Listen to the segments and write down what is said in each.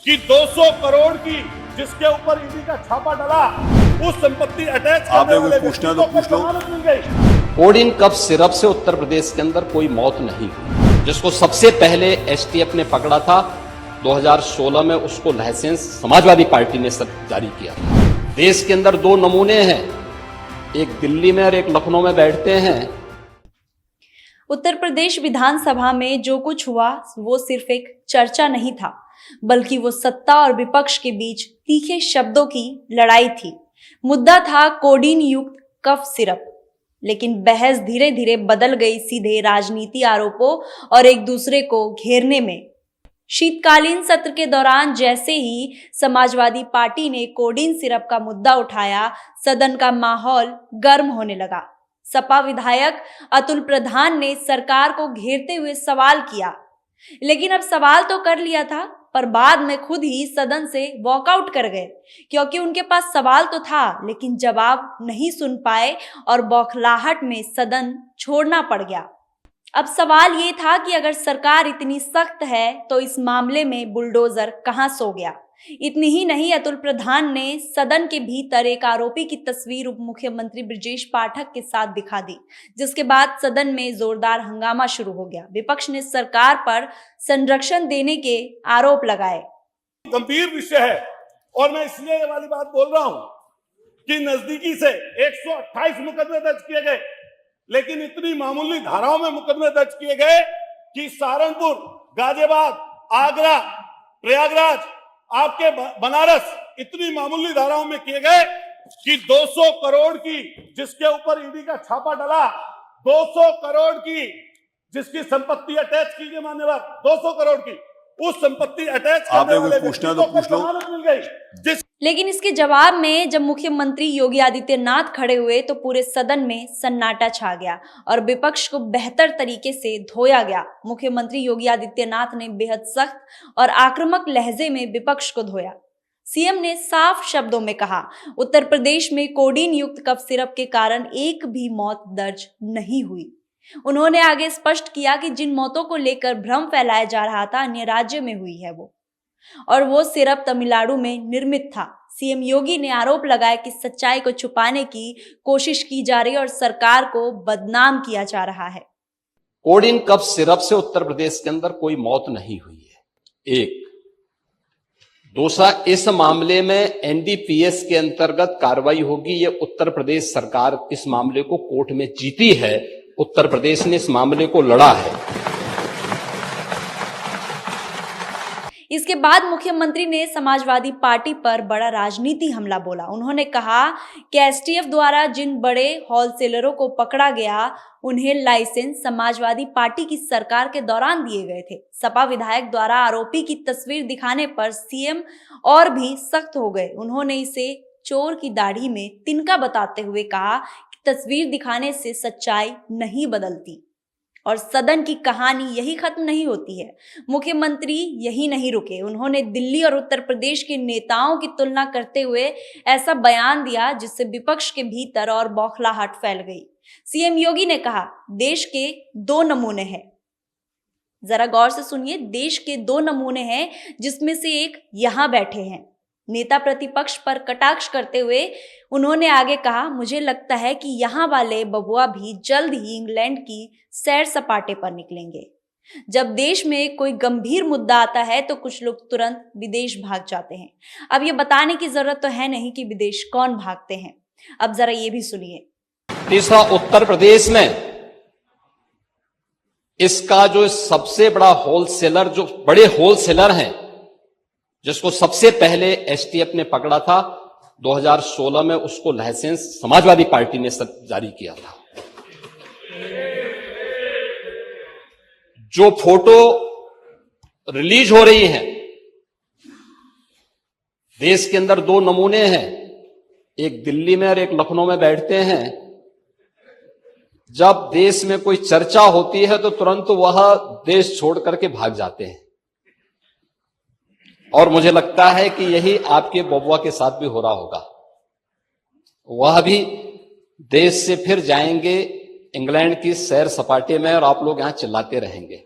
कि 200 करोड़ की जिसके ऊपर ईडी का छापा डला, उस संपत्ति अटैच करने वाले पूछना तो पूछ लो। जमानत मिल गई। कोडिन कफ सिरप से उत्तर प्रदेश के अंदर कोई मौत नहीं हुई, जिसको सबसे पहले एसटीएफ ने पकड़ा था 2016 में, उसको लाइसेंस समाजवादी पार्टी ने जारी किया। देश के अंदर दो नमूने हैं, एक दिल्ली में और एक लखनऊ में बैठते हैं। उत्तर प्रदेश विधानसभा में जो कुछ हुआ वो सिर्फ एक चर्चा नहीं था, बल्कि वो सत्ता और विपक्ष के बीच तीखे शब्दों की लड़ाई थी। मुद्दा था कोडीन युक्त कफ सिरप, लेकिन बहस धीरे धीरे बदल गई सीधे राजनीति आरोपों और एक दूसरे को घेरने में। शीतकालीन सत्र के दौरान जैसे ही समाजवादी पार्टी ने कोडीन सिरप का मुद्दा उठाया, सदन का माहौल गर्म होने लगा। सपा विधायक अतुल प्रधान ने सरकार को घेरते हुए सवाल किया, लेकिन अब सवाल तो कर लिया था, पर बाद में खुद ही सदन से वॉकआउट कर गए, क्योंकि उनके पास सवाल तो था लेकिन जवाब नहीं सुन पाए और बौखलाहट में सदन छोड़ना पड़ गया। अब सवाल ये था कि अगर सरकार इतनी सख्त है तो इस मामले में बुलडोजर कहां सो गया। इतनी ही नहीं, अतुल प्रधान ने सदन के भीतर एक आरोपी की तस्वीर उप मुख्यमंत्री ब्रजेश पाठक के साथ दिखा दी, जिसके बाद सदन में जोरदार हंगामा शुरू हो गया। विपक्ष ने सरकार पर संरक्षण देने के आरोप लगाए। गंभीर विषय है और मैं इसलिए ये वाली बात बोल रहा हूं कि नजदीकी से 128 मुकदमे दर्ज किए गए, लेकिन इतनी मामूली धाराओं में मुकदमे दर्ज किए गए कि सहारनपुर, गाजियाबाद, आगरा, प्रयागराज, आपके बनारस, इतनी मामूली धाराओं में किए गए कि 200 करोड़ की जिसके ऊपर ईडी का छापा डला, 200 करोड़ की जिसकी संपत्ति अटैच कीजिए मान्यवर, 200 करोड़ की उस संपत्ति अटैच करने वाले पूछना तो पूछ लो। जमानत मिल गई। लेकिन इसके जवाब में जब मुख्यमंत्री योगी आदित्यनाथ खड़े हुए तो पूरे सदन में सन्नाटा छा गया और विपक्ष को बेहतर तरीके से धोया गया। मुख्यमंत्री योगी आदित्यनाथ ने बेहद सख्त और आक्रामक लहजे में विपक्ष को धोया। सीएम ने साफ शब्दों में कहा, उत्तर प्रदेश में कोडीन युक्त कफ सिरप के कारण एक भी मौत दर्ज नहीं हुई। उन्होंने आगे स्पष्ट किया कि जिन मौतों को लेकर भ्रम फैलाया जा रहा था, अन्य राज्य में हुई है और वो सिरप तमिलनाडु में निर्मित था। सीएम योगी ने आरोप लगाया कि सच्चाई को छुपाने की कोशिश की जा रही है और सरकार को बदनाम किया जा रहा है। कोडिन कफ सिरप से उत्तर प्रदेश के अंदर कोई मौत नहीं हुई है, एक। दूसरा, इस मामले में एनडीपीएस के अंतर्गत कार्रवाई होगी। ये उत्तर प्रदेश सरकार इस मामले को कोर्ट में जीती है, उत्तर प्रदेश ने इस मामले को लड़ा है। इसके बाद मुख्यमंत्री ने समाजवादी पार्टी पर बड़ा राजनीति हमला बोला। उन्होंने कहा कि एसटीएफ द्वारा जिन बड़े होलसेलरों को पकड़ा गया, उन्हें लाइसेंस समाजवादी पार्टी की सरकार के दौरान दिए गए थे। सपा विधायक द्वारा आरोपी की तस्वीर दिखाने पर सीएम और भी सख्त हो गए। उन्होंने इसे चोर की दाढ़ी में तिनका बताते हुए कहा कि तस्वीर दिखाने से सच्चाई नहीं बदलती और सदन की कहानी यही खत्म नहीं होती है। मुख्यमंत्री यही नहीं रुके, उन्होंने दिल्ली और उत्तर प्रदेश के नेताओं की तुलना करते हुए ऐसा बयान दिया जिससे विपक्ष के भीतर और बौखलाहट फैल गई। सीएम योगी ने कहा, देश के दो नमूने हैं। जरा गौर से सुनिए, देश के दो नमूने हैं, जिसमें से एक यहां बैठे हैं। नेता प्रतिपक्ष पर कटाक्ष करते हुए उन्होंने आगे कहा, मुझे लगता है कि यहाँ वाले बबुआ भी जल्द ही इंग्लैंड की सैर सपाटे पर निकलेंगे। जब देश में कोई गंभीर मुद्दा आता है तो कुछ लोग तुरंत विदेश भाग जाते हैं। अब ये बताने की जरूरत तो है नहीं कि विदेश कौन भागते हैं। अब जरा ये भी सुनिए। तीसरा, उत्तर प्रदेश में इसका जो सबसे बड़ा होलसेलर, जो बड़े होलसेलर हैं, जिसको सबसे पहले एसटीएफ ने पकड़ा था 2016 में, उसको लाइसेंस समाजवादी पार्टी ने जारी किया था। जो फोटो रिलीज हो रही हैं, देश के अंदर दो नमूने हैं, एक दिल्ली में और एक लखनऊ में बैठते हैं। जब देश में कोई चर्चा होती है तो तुरंत वह देश छोड़ करके भाग जाते हैं और मुझे लगता है कि यही आपके बबुआ के साथ भी हो रहा होगा। वह भी देश से फिर जाएंगे इंग्लैंड की सैर सपाटे में और आप लोग यहां चिल्लाते रहेंगे।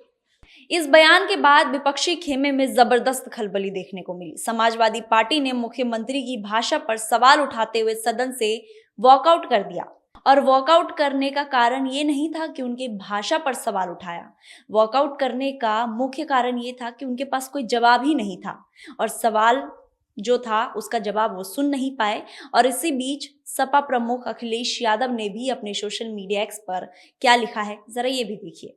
इस बयान के बाद विपक्षी खेमे में जबरदस्त खलबली देखने को मिली। समाजवादी पार्टी ने मुख्यमंत्री की भाषा पर सवाल उठाते हुए सदन से वॉकआउट कर दिया। और वॉकआउट करने का कारण ये नहीं था कि उनके भाषा पर सवाल उठाया, वॉकआउट करने का मुख्य कारण ये था कि उनके पास कोई जवाब ही नहीं था और सवाल जो था उसका जवाब वो सुन नहीं पाए। और इसी बीच सपा प्रमुख अखिलेश यादव ने भी अपने सोशल मीडिया एक्स पर क्या लिखा है, जरा ये भी देखिए।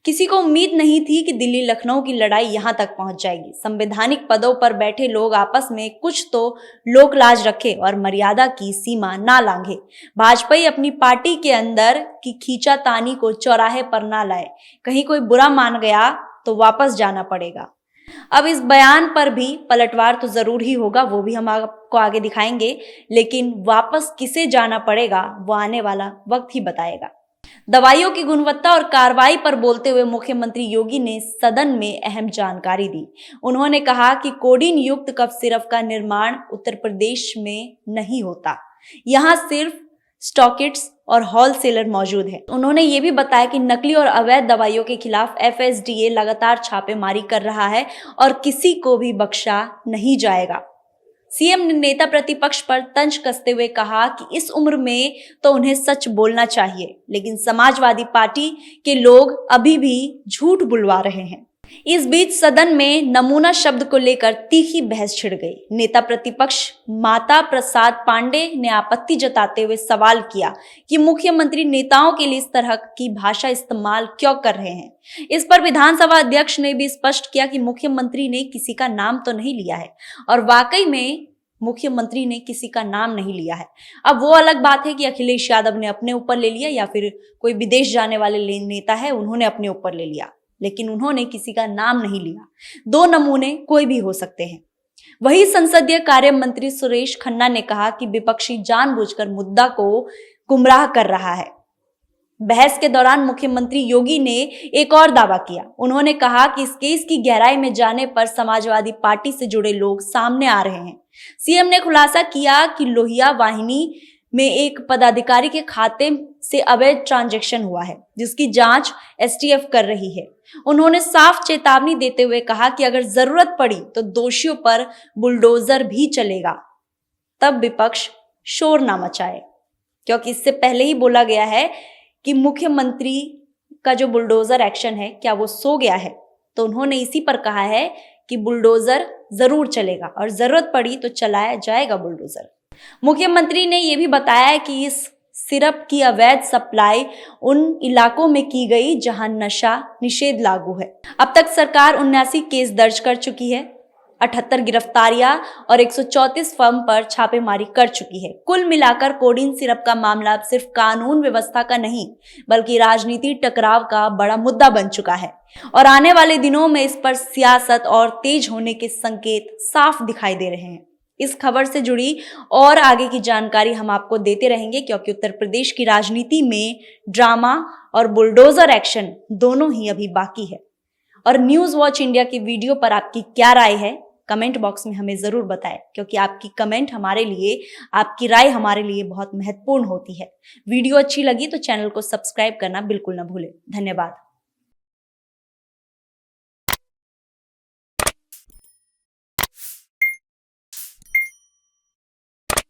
किसी को उम्मीद नहीं थी कि दिल्ली लखनऊ की लड़ाई यहां तक पहुंच जाएगी। संवैधानिक पदों पर बैठे लोग आपस में कुछ तो लोक लाज रखे और मर्यादा की सीमा ना लांघे। भाजपा अपनी पार्टी के अंदर की खींचातानी को चौराहे पर ना लाए। कहीं कोई बुरा मान गया तो वापस जाना पड़ेगा। अब इस बयान पर भी पलटवार तो जरूर ही होगा, वो भी हम आपको आगे दिखाएंगे, लेकिन वापस किसे जाना पड़ेगा वो आने वाला वक्त ही बताएगा। दवाइयों की गुणवत्ता और कार्रवाई पर बोलते हुए मुख्यमंत्री योगी ने सदन में अहम जानकारी दी। उन्होंने कहा कि कोडीन युक्त कफ सिरप का निर्माण उत्तर प्रदेश में नहीं होता, यहाँ सिर्फ स्टॉकिट्स और होलसेलर मौजूद है। उन्होंने ये भी बताया कि नकली और अवैध दवाइयों के खिलाफ FSDA लगातार छापेमारी कर रहा है और किसी को भी बख्शा नहीं जाएगा। सीएम ने नेता प्रतिपक्ष पर तंज कसते हुए कहा कि इस उम्र में तो उन्हें सच बोलना चाहिए, लेकिन समाजवादी पार्टी के लोग अभी भी झूठ बुलवा रहे हैं। इस बीच सदन में नमूना शब्द को लेकर तीखी बहस छिड़ गई। नेता प्रतिपक्ष माता प्रसाद पांडे ने आपत्ति जताते हुए सवाल किया कि मुख्यमंत्री नेताओं के लिए इस तरह की भाषा इस्तेमाल क्यों कर रहे हैं। इस पर विधानसभा अध्यक्ष ने भी स्पष्ट किया कि मुख्यमंत्री ने किसी का नाम तो नहीं लिया है, और वाकई में मुख्यमंत्री ने किसी का नाम नहीं लिया है। अब वो अलग बात है कि अखिलेश यादव ने अपने ऊपर ले लिया या फिर कोई विदेश जाने वाले नेता है उन्होंने अपने ऊपर ले लिया, लेकिन उन्होंने किसी का नाम नहीं लिया। दो नमूने कोई भी हो सकते हैं। वही संसदीय कार्य मंत्री सुरेश खन्ना ने कहा कि विपक्षी जानबूझकर मुद्दा को गुमराह कर रहा है। बहस के दौरान मुख्यमंत्री योगी ने एक और दावा किया। उन्होंने कहा कि इस केस की गहराई में जाने पर समाजवादी पार्टी से जुड़े लोग सामने आ रहे हैं। सीएम ने खुलासा किया कि लोहिया वाहिनी में एक पदाधिकारी के खाते से अवैध ट्रांजैक्शन हुआ है, जिसकी जांच STF कर रही है। उन्होंने साफ चेतावनी देते हुए कहा कि अगर जरूरत पड़ी तो दोषियों पर बुलडोजर भी चलेगा, तब विपक्ष शोर ना मचाए, क्योंकि इससे पहले ही बोला गया है कि मुख्यमंत्री का जो बुलडोजर एक्शन है क्या वो सो गया है। तो उन्होंने इसी पर कहा है कि बुलडोजर जरूर चलेगा और जरूरत पड़ी तो चलाया जाएगा बुलडोजर। मुख्यमंत्री ने यह भी बताया कि इस सिरप की अवैध सप्लाई उन इलाकों में की गई जहां नशा निषेध लागू है। अब तक सरकार 79 केस दर्ज कर चुकी है, 78 गिरफ्तारियां और 134 फर्म पर छापेमारी कर चुकी है। कुल मिलाकर कोडीन सिरप का मामला अब सिर्फ कानून व्यवस्था का नहीं बल्कि राजनीति टकराव का बड़ा मुद्दा बन चुका है और आने वाले दिनों में इस पर सियासत और तेज होने के संकेत साफ दिखाई दे रहे हैं। इस खबर से जुड़ी और आगे की जानकारी हम आपको देते रहेंगे, क्योंकि उत्तर प्रदेश की राजनीति में ड्रामा और बुलडोजर एक्शन दोनों ही अभी बाकी है। और न्यूज वॉच इंडिया की वीडियो पर आपकी क्या राय है कमेंट बॉक्स में हमें जरूर बताएं, क्योंकि आपकी कमेंट हमारे लिए, आपकी राय हमारे लिए बहुत महत्वपूर्ण होती है। वीडियो अच्छी लगी तो चैनल को सब्सक्राइब करना बिल्कुल ना भूलें। धन्यवाद।